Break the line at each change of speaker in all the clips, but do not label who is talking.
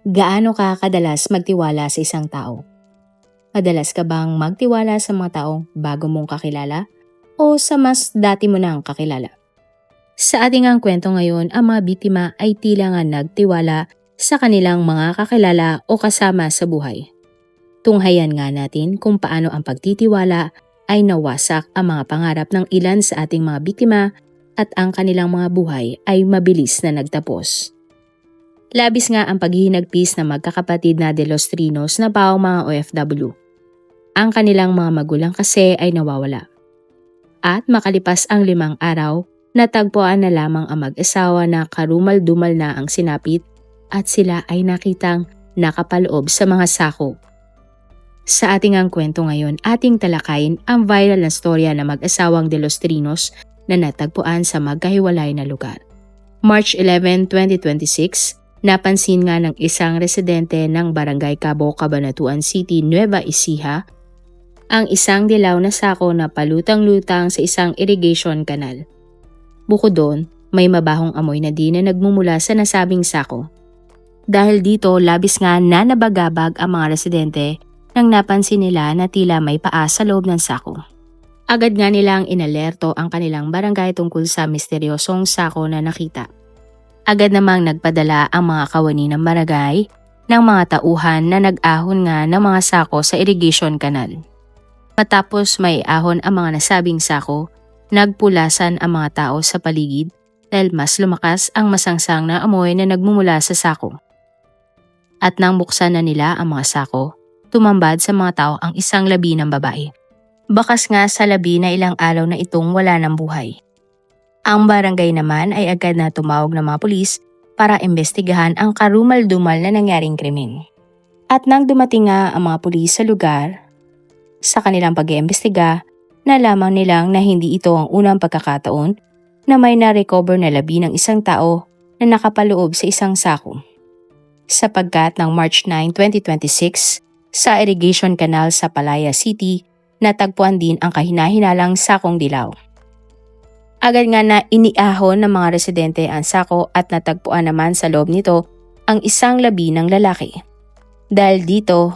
Gaano ka kadalas magtiwala sa isang tao? Madalas ka bang magtiwala sa mga taong bago mong kakilala o sa mas dati mo nang kakilala? Sa ating ang kwento ngayon, ang mga biktima ay tila nga nagtiwala sa kanilang mga kakilala o kasama sa buhay. Tunghayan nga natin kung paano ang pagtitiwala ay nawasak ang mga pangarap ng ilan sa ating mga biktima at ang kanilang mga buhay ay mabilis na nagtapos. Labis nga ang paghihinagpis ng magkakapatid na De Los Trinos na pao mga OFW. Ang kanilang mga magulang kasi ay nawawala. At makalipas ang 5 araw, natagpuan na lamang ang mag-asawa na karumal-dumal na ang sinapit at sila ay nakitang nakapaloob sa mga sako. Sa ating ang kwento ngayon, ating talakayin ang viral na storya ng mag-asawang De Los Trinos na natagpuan sa magkahiwalay na lugar. March 11, 2026, napansin nga ng isang residente ng Barangay Cabo, Cabanatuan City, Nueva Ecija, ang isang dilaw na sako na palutang-lutang sa isang irrigation canal. Bukod doon, may mabahong amoy na din na nagmumula sa nasabing sako. Dahil dito, labis nga na nabagabag ang mga residente nang napansin nila na tila may paa sa loob ng sako. Agad nga nilang inalerto ang kanilang barangay tungkol sa misteryosong sako na nakita. Agad namang nagpadala ang mga kawani ng barangay ng mga tauhan na nag-ahon nga ng mga sako sa irrigation canal. Matapos may ahon ang mga nasabing sako, nagpulasan ang mga tao sa paligid dahil mas lumakas ang masangsang na amoy na nagmumula sa sako. At nang buksan na nila ang mga sako, tumambad sa mga tao ang isang labi ng babae. Bakas nga sa labi na ilang araw na itong wala ng buhay. Ang barangay naman ay agad na tumawag ng mga pulis para imbestigahan ang karumal-dumal na nangyaring krimen. At nang dumating nga ang mga pulis sa lugar, sa kanilang pag-iimbestiga, nalaman nilang na hindi ito ang unang pagkakataon na may na-recover na labi ng isang tao na nakapaloob sa isang sako. Sapagkat ng March 9, 2026, sa irrigation canal sa Palaya City, natagpuan din ang kahinahinalang sakong dilaw. Agad nga na iniahon ng mga residente ang sako at natagpuan naman sa loob nito ang isang labi ng lalaki. Dahil dito,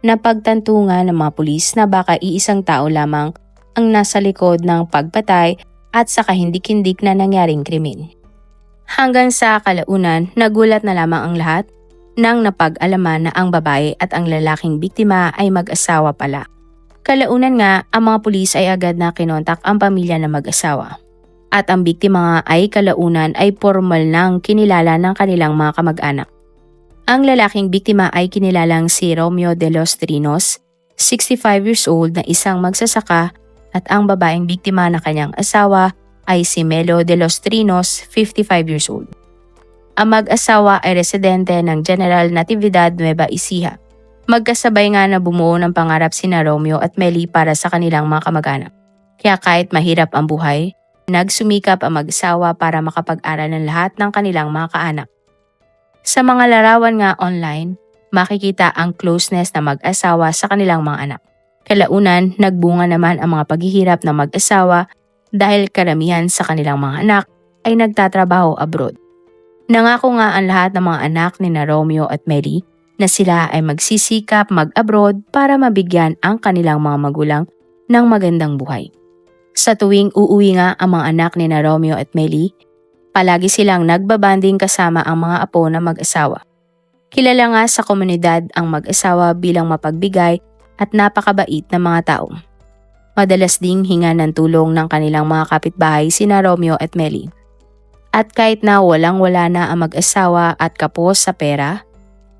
napagtanto nga ng mga pulis na baka iisang tao lamang ang nasa likod ng pagpatay at sa kahindik-hindik na nangyaring krimen. Hanggang sa kalaunan, nagulat na lamang ang lahat nang napag-alaman na ang babae at ang lalaking biktima ay mag-asawa pala. Kalaunan nga, ang mga pulis ay agad na kinontak ang pamilya ng mag-asawa. At ang biktima nga ay kalaunan ay formal nang kinilala ng kanilang mga kamag-anak. Ang lalaking biktima ay kinilalang si Romeo De Los Trinos, 65 years old na isang magsasaka, at ang babaeng biktima na kanyang asawa ay si Melo De Los Trinos, 55 years old. Ang mag-asawa ay residente ng General Natividad, Nueva Ecija. Magkasabay nga na bumuo ng pangarap sina Romeo at Meli para sa kanilang mga kamag-anak. Kaya kahit mahirap ang buhay, nagsumikap ang mag-asawa para makapag-aral ng lahat ng kanilang mga kaanak. Sa mga larawan nga online, makikita ang closeness na mag-asawa sa kanilang mga anak. Kalaunan, nagbunga naman ang mga paghihirap ng mag-asawa dahil karamihan sa kanilang mga anak ay nagtatrabaho abroad. Nangako nga ang lahat ng mga anak ni na Romeo at Mary na sila ay magsisikap mag-abroad para mabigyan ang kanilang mga magulang ng magandang buhay. Sa tuwing uuwi nga ang mga anak ni na Romeo at Mary, palagi silang nagbabanding kasama ang mga apo na mag-asawa. Kilala nga sa komunidad ang mag-asawa bilang mapagbigay at napakabait na mga tao. Madalas ding hinga ng tulong ng kanilang mga kapitbahay sina Romeo at Mary. At kahit na walang-wala na ang mag-asawa at kapos sa pera,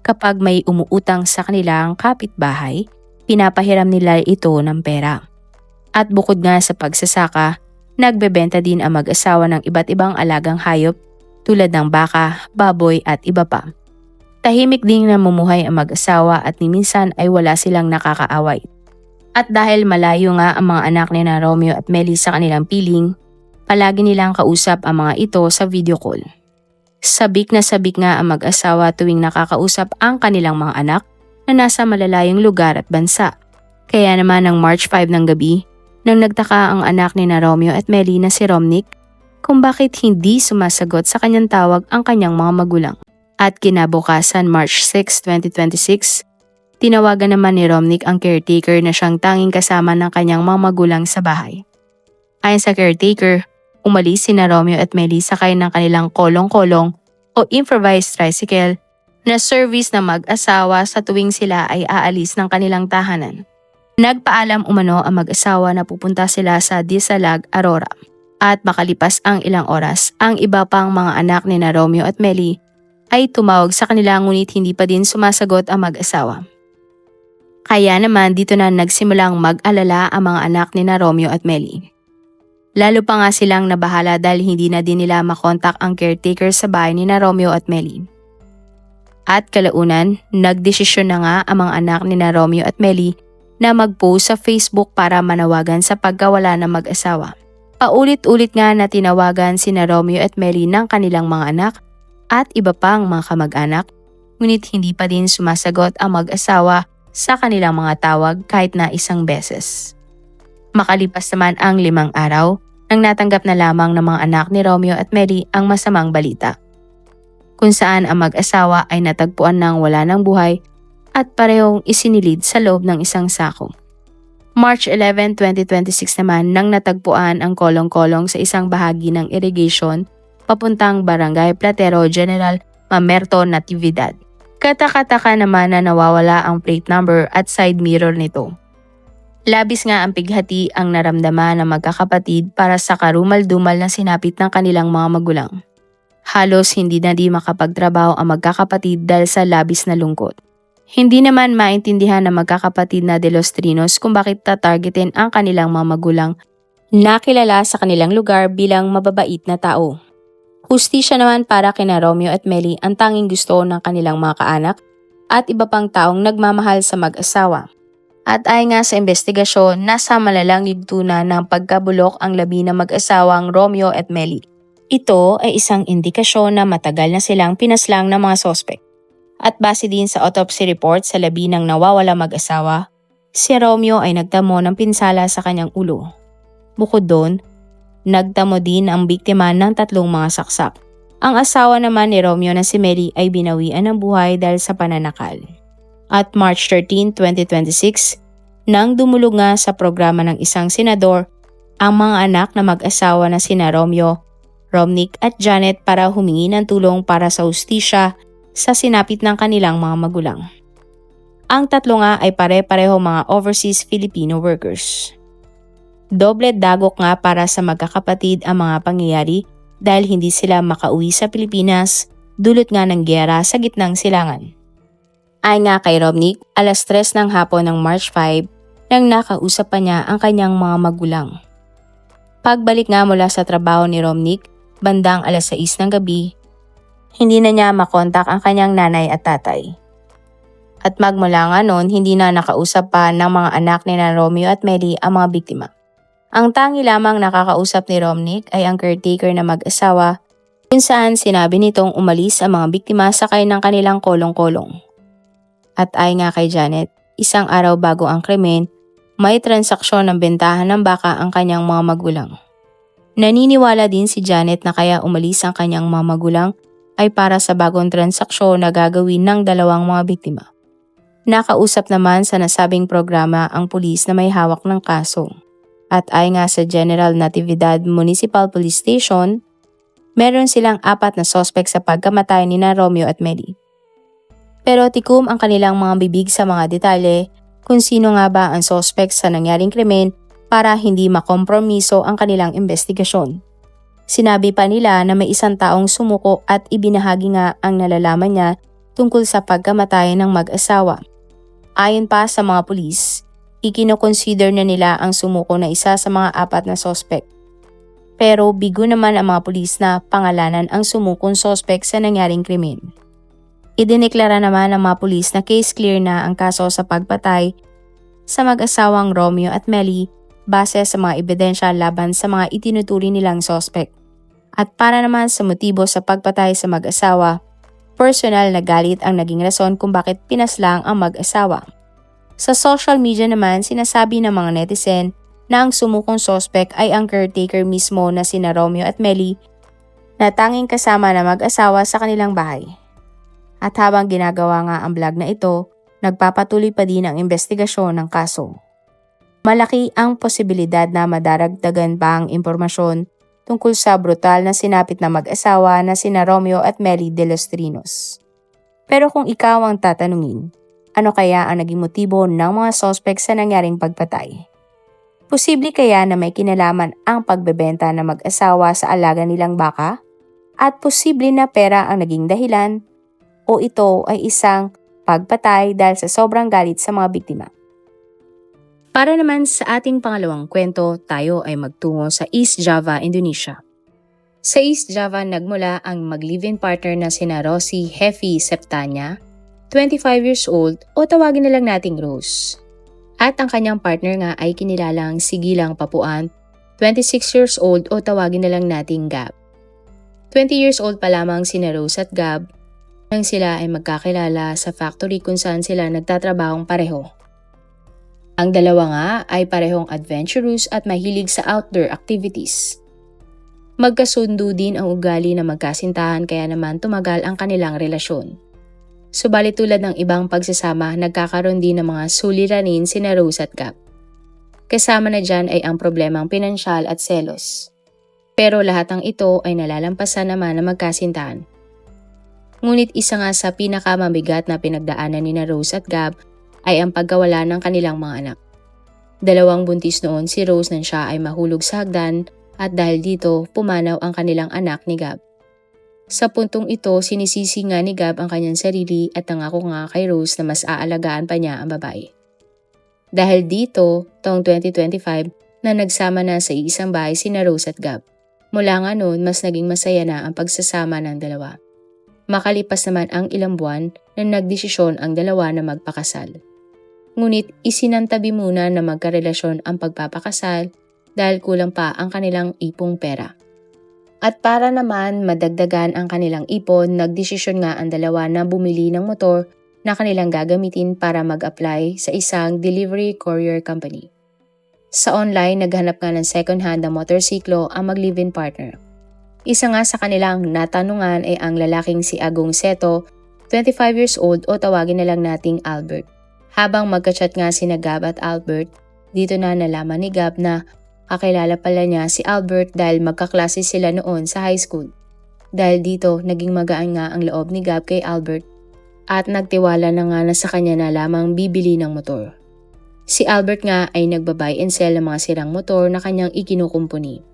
kapag may umuutang sa kanilang kapitbahay, pinapahiram nila ito ng pera. At bukod nga sa pagsasaka, nagbebenta din ang mag-asawa ng iba't ibang alagang hayop tulad ng baka, baboy at iba pa. Tahimik ding namumuhay ang mag-asawa at ni minsan ay wala silang nakakaaway. At dahil malayo nga ang mga anak ni na Romeo at Meli sa kanilang piling, palagi nilang kausap ang mga ito sa video call. Sabik na sabik nga ang mag-asawa tuwing nakakausap ang kanilang mga anak na nasa malalayong lugar at bansa. Kaya naman ng March 5 ng gabi, nang nagtaka ang anak ni na Romeo at Meli na si Romnick kung bakit hindi sumasagot sa kanyang tawag ang kanyang mga magulang. At kinabukasan March 6, 2026, tinawagan naman ni Romnick ang caretaker na siyang tanging kasama ng kanyang mga magulang sa bahay. Ayon sa caretaker, umalis sina Romeo at Melly sakay ng kanilang kolong-kolong o improvised tricycle na service na mag-asawa sa tuwing sila ay aalis ng kanilang tahanan. Nagpaalam umano ang mag-asawa na pupunta sila sa Disalag, Aurora. At makalipas ang ilang oras, ang iba pang mga anak ni na Romeo at Melly ay tumawag sa kanila ngunit hindi pa din sumasagot ang mag-asawa. Kaya naman dito na nagsimulang mag-alala ang mga anak ni na Romeo at Melly. Lalo pa nga silang nabahala dahil hindi na din nila makontak ang caretaker sa bahay ni na Romeo at Melly. At kalaunan, nagdesisyon na nga ang mga anak ni na Romeo at Melly na mag-post sa Facebook para manawagan sa pagkawala ng mag-asawa. Paulit-ulit nga na tinawagan si na Romeo at Melly ng kanilang mga anak at iba pang mga kamag-anak, ngunit hindi pa din sumasagot ang mag-asawa sa kanilang mga tawag kahit na isang beses. Makalipas naman ang 5 araw, nang natanggap na lamang ng mga anak ni Romeo at Melly ang masamang balita, kung saan ang mag-asawa ay natagpuan ng wala ng buhay at parehong isinilid sa loob ng isang sako. March 11, 2026 naman nang natagpuan ang kolong-kolong sa isang bahagi ng irrigation papuntang Barangay Platero, General Mamerto, Natividad. Kataka-taka naman na nawawala ang plate number at side mirror nito. Labis nga ang pighati ang naramdaman ng magkakapatid para sa karumal-dumal na sinapit ng kanilang mga magulang. Halos hindi na di makapagtrabaho ang magkakapatid dahil sa labis na lungkot. Hindi naman maintindihan ng magkakapatid na De Los Trinos kung bakit tatargetin ang kanilang mga magulang na kilala sa kanilang lugar bilang mababait na tao. Hustisya naman para kina Romeo at Melly ang tanging gusto ng kanilang mga kaanak at iba pang taong nagmamahal sa mag-asawa. At ay nga sa investigasyon, nasa malalang yugtunan ng pagkabulok ang labi ng mag-asawang Romeo at Melly. Ito ay isang indikasyon na matagal na silang pinaslang ng mga sospek. At base din sa autopsy report sa labi ng nawawala mag-asawa, si Romeo ay nagtamo ng pinsala sa kanyang ulo. Bukod doon, nagtamo din ang biktima ng 3 mga saksak. Ang asawa naman ni Romeo na si Melly ay binawian ng buhay dahil sa pananakal. At March 13, 2026, nang dumulog nga sa programa ng isang senador ang mga anak na mag-asawa na sina Romeo, Romnick at Janet para humingi ng tulong para sa hustisya sa sinapit ng kanilang mga magulang. Ang 3 nga ay pare-pareho mga overseas Filipino workers. Doble dagok nga para sa magkakapatid ang mga pangyayari dahil hindi sila makauwi sa Pilipinas dulot nga ng giyera sa gitnang silangan. Ay nga kay Romnick, alas 3 ng hapon ng March 5 nang nakausap pa niya ang kanyang mga magulang. Pagbalik nga mula sa trabaho ni Romnick, bandang alas 6 ng gabi, hindi na niya makontak ang kanyang nanay at tatay. At magmula nga noon, hindi na nakausap pa ng mga anak ni na Romeo at Melly ang mga biktima. Ang tangi lamang nakakausap ni Romnick ay ang caretaker na mag-asawa kung saan sinabi nitong umalis ang mga biktima sakay ng kanilang kolong-kolong. At ay nga kay Janet, isang araw bago ang krimen, may transaksyon ng bentahan ng baka ang kanyang mga magulang. Naniniwala din si Janet na kaya umalis ang kanyang mga magulang ay para sa bagong transaksyon na gagawin ng 2 mga biktima. Nakausap naman sa nasabing programa ang pulis na may hawak ng kaso. At ay nga sa General Natividad Municipal Police Station, meron silang 4 na sospek sa pagkamatay ni na Romeo at Melly. Pero tikom ang kanilang mga bibig sa mga detalye kung sino nga ba ang sospek sa nangyaring krimen para hindi makompromiso ang kanilang investigasyon. Sinabi pa nila na may isang taong sumuko at ibinahagi nga ang nalalaman niya tungkol sa pagkamatay ng mag-asawa. Ayon pa sa mga pulis, ikinoconsider na nila ang sumuko na isa sa mga 4 na sospek. Pero bigo naman ang mga pulis na pangalanan ang sumukong sospek sa nangyaring krimen. Idineklara naman ng mga pulis na case clear na ang kaso sa pagpatay sa mag-asawang Romeo at Melly base sa mga ebidensya laban sa mga itinuturi nilang sospek. At para naman sa motibo sa pagpatay sa mag-asawa, personal na galit ang naging rason kung bakit pinaslang ang mag-asawa. Sa social media naman, sinasabi ng mga netizen na ang sumukong sospek ay ang caretaker mismo na sina Romeo at Melly na tanging kasama na mag-asawa sa kanilang bahay. At habang ginagawa nga ang vlog na ito, nagpapatuloy pa din ang investigasyon ng kaso. Malaki ang posibilidad na madaragdagan pa ang impormasyon tungkol sa brutal na sinapit na mag-asawa na sina Romeo at Melly de los Trinos. Pero kung ikaw ang tatanungin, ano kaya ang naging motibo ng mga suspect sa nangyaring pagpatay? Posible kaya na may kinalaman ang pagbebenta ng mag-asawa sa alaga nilang baka? At posible na pera ang naging dahilan? O ito ay isang pagpatay dahil sa sobrang galit sa mga biktima? Para naman sa ating pangalawang kwento, tayo ay magtungo sa East Java, Indonesia. Sa East Java nagmula ang mag-live-in partner na sina Rosie Hefi Septania, 25 years old o tawagin na lang nating Rose. At ang kanyang partner nga ay kinilalang si Gilang Papuan, 26 years old o tawagin na lang nating Gab. 20 years old pa lamang sina Rose at Gab nang sila ay magkakilala sa factory kung saan sila nagtatrabahong pareho. Ang dalawa nga ay parehong adventurous at mahilig sa outdoor activities. Magkasundo din ang ugali na magkasintahan kaya naman tumagal ang kanilang relasyon. Subalit tulad ng ibang pagsasama, nagkakaroon din ng mga suliranin sina Rose at Gab. Kasama na dyan ay ang problemang pinansyal at selos. Pero lahat ng ito ay nalalampasan naman ng magkasintahan. Ngunit isa nga sa pinakamamabigat na pinagdaanan ni Rose at Gab ay ang pagkawala ng kanilang mga anak. 2 buntis noon si Rose nang siya ay mahulog sa hagdan at dahil dito pumanaw ang kanilang anak ni Gab. Sa puntong ito sinisisi nga ni Gab ang kanyang sarili at nangako nga kay Rose na mas aalagaan pa niya ang babae. Dahil dito, taong 2025 na nagsama na sa isang bahay sina Rose at Gab. Mula nga noon mas naging masaya na ang pagsasama ng dalawa. Makalipas naman ang ilang buwan na nagdesisyon ang dalawa na magpakasal. Ngunit isinantabi muna na magkarelasyon ang pagpapakasal dahil kulang pa ang kanilang ipong pera. At para naman madagdagan ang kanilang ipon, nagdesisyon nga ang dalawa na bumili ng motor na kanilang gagamitin para mag-apply sa isang delivery courier company. Sa online, naghanap nga ng second-hand na motorsiklo ang mag-live-in partner. Isa nga sa kanilang natanungan ay ang lalaking si Agong Seto, 25 years old o tawagin na lang nating Albert. Habang magka-chat nga sina Gab at Albert, dito na nalaman ni Gab na kakilala pala niya si Albert dahil magkaklase sila noon sa high school. Dahil dito, naging magaan nga ang loob ni Gab kay Albert at nagtiwala na nga na sa kanya na lamang bibili ng motor. Si Albert nga ay nagba-buy and sell ng mga sirang motor na kanyang ikinukumpuni.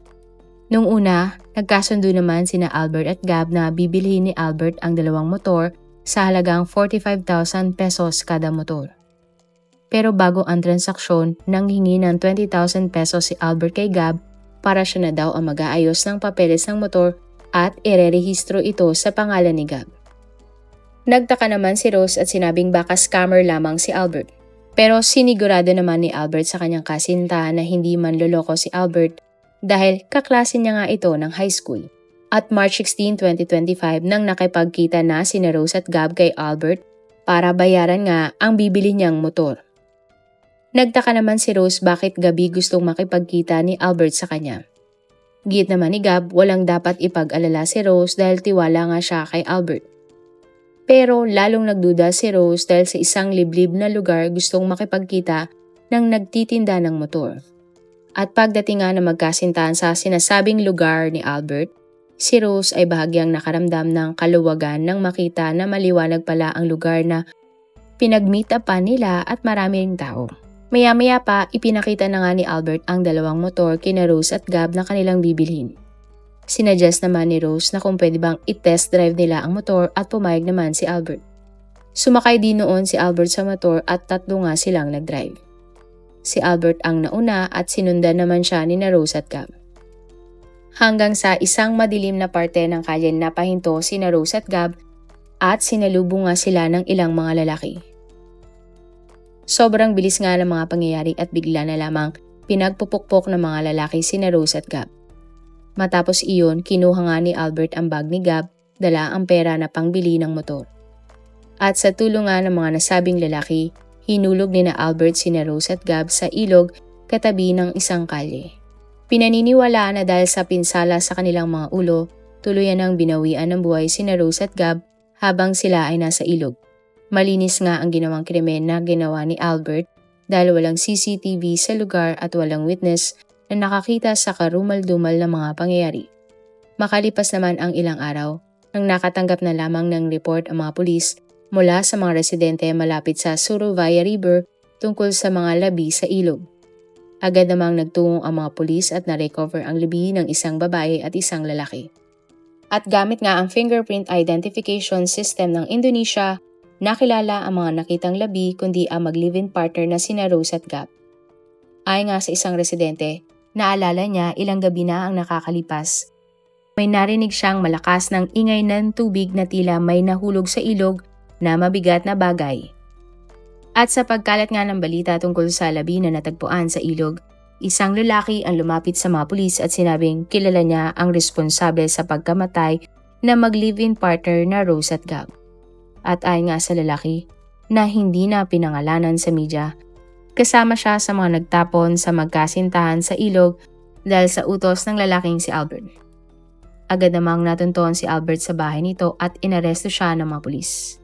Nung una, nagkasundo naman sina Albert at Gab na bibilhin ni Albert ang 2 motor sa halagang 45,000 pesos kada motor. Pero bago ang transaksyon, nanghingi ng 20,000 pesos si Albert kay Gab para siya na daw ang mag-aayos ng papeles ng motor at irerehistro ito sa pangalan ni Gab. Nagtaka naman si Rose at sinabing baka scammer lamang si Albert. Pero sinigurado naman ni Albert sa kanyang kasintahan na hindi man loloko si Albert dahil kaklase niya nga ito ng high school. At March 16, 2025 nang nakipagkita na sina Rose at Gab kay Albert para bayaran nga ang bibili niyang motor. Nagtaka naman si Rose bakit gabi gustong makipagkita ni Albert sa kanya. Git naman ni Gab walang dapat ipag-alala si Rose dahil tiwala nga siya kay Albert. Pero lalong nagduda si Rose dahil sa isang liblib na lugar gustong makipagkita ng nagtitinda ng motor. At pagdating nga na magkasintahan sa sinasabing lugar ni Albert, si Rose ay bahagyang nakaramdam ng kaluwagan nang makita na maliwanag pala ang lugar na pinagmeet upan nila at marami ring tao. Maya-maya pa, ipinakita na nga ni Albert ang 2 motor kina Rose at Gab na kanilang bibilhin. Sinuggest naman ni Rose na kung pwede bang i-test drive nila ang motor at pumayag naman si Albert. Sumakay din noon si Albert sa motor at 3 nga silang nag-drive. Si Albert ang nauna at sinundan naman siya ni Rose at Gab. Hanggang sa isang madilim na parte ng kalye napahinto si Rose at Gab at sinalubong nga sila ng ilang mga lalaki. Sobrang bilis nga ng mga pangyayari at bigla na lamang pinagpupukpok ng mga lalaki si Rose at Gab. Matapos iyon, kinuha nga ni Albert ang bag ni Gab, dala ang pera na pangbili ng motor. At sa tulong nga ng mga nasabing lalaki, hinulog ni Albert si Rose at Gab sa ilog katabi ng isang kalye. Pinaniniwalaan na dahil sa pinsala sa kanilang mga ulo, tuluyan ang binawian ng buhay si Rose at Gab habang sila ay nasa ilog. Malinis nga ang ginawang krimen na ginawa ni Albert dahil walang CCTV sa lugar at walang witness na nakakita sa karumal-dumal na mga pangyayari. Makalipas naman ang ilang araw, nang nakatanggap na lamang ng report ang mga pulis mula sa mga residente malapit sa Suruvaya River tungkol sa mga labi sa ilog. Agad namang nagtungo ang mga pulis at na-recover ang labi ng isang babae at isang lalaki. At gamit nga ang fingerprint identification system ng Indonesia, nakilala ang mga nakitang labi kundi ang mag-live-in partner na sina Rose at Gab. Ayon nga sa isang residente, naalala niya ilang gabi na ang nakakalipas. May narinig siyang malakas ng ingay ng tubig na tila may nahulog sa ilog na mabigat na bagay. At sa pagkalat nga ng balita tungkol sa labi na natagpuan sa ilog, isang lalaki ang lumapit sa mga pulis at sinabing kilala niya ang responsable sa pagkamatay na mag-live-in partner na Rose at Gab. At ayon nga sa lalaki, na hindi na pinangalanan sa media, kasama siya sa mga nagtapon sa magkasintahan sa ilog dahil sa utos ng lalaking si Albert. Agad namang natunton si Albert sa bahay nito at inaresto siya ng mga pulis.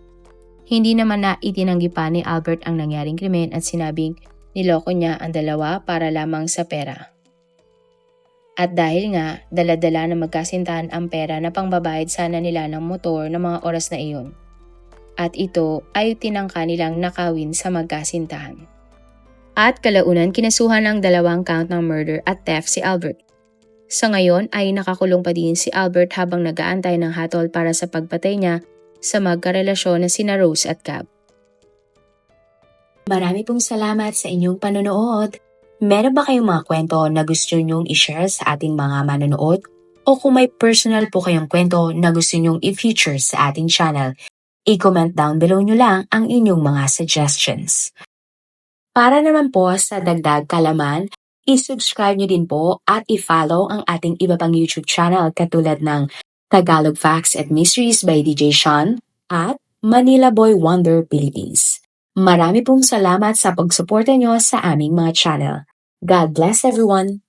Hindi naman na itinanggi pa ni Albert ang nangyaring krimen at sinabing niloko niya ang dalawa para lamang sa pera. At dahil nga dala-dala na magkasintahan ang pera na pangbabayad sana nila ng motor ng mga oras na iyon. At ito ay tinangka nilang nakawin sa magkasintahan. At kalaunan kinasuhan ng 2 count ng murder at theft si Albert. Sa ngayon ay nakakulong pa din si Albert habang nag-aantay ng hatol para sa pagpatay niya sa magkarelasyon na sina Rose at Gab.
Marami pong salamat sa inyong panonood. Meron ba kayong mga kwento na gusto nyong i-share sa ating mga manonood? O kung may personal po kayong kwento na gusto nyong i-feature sa ating channel, i-comment down below nyo lang ang inyong mga suggestions. Para naman po sa dagdag kalaman, i-subscribe nyo din po at i-follow ang ating iba pang YouTube channel katulad ng Tagalog Facts and Mysteries by DJ Sean at Manila Boy Wonder Philippines. Marami pong salamat sa pagsuporta nyo sa aming mga channel. God bless everyone!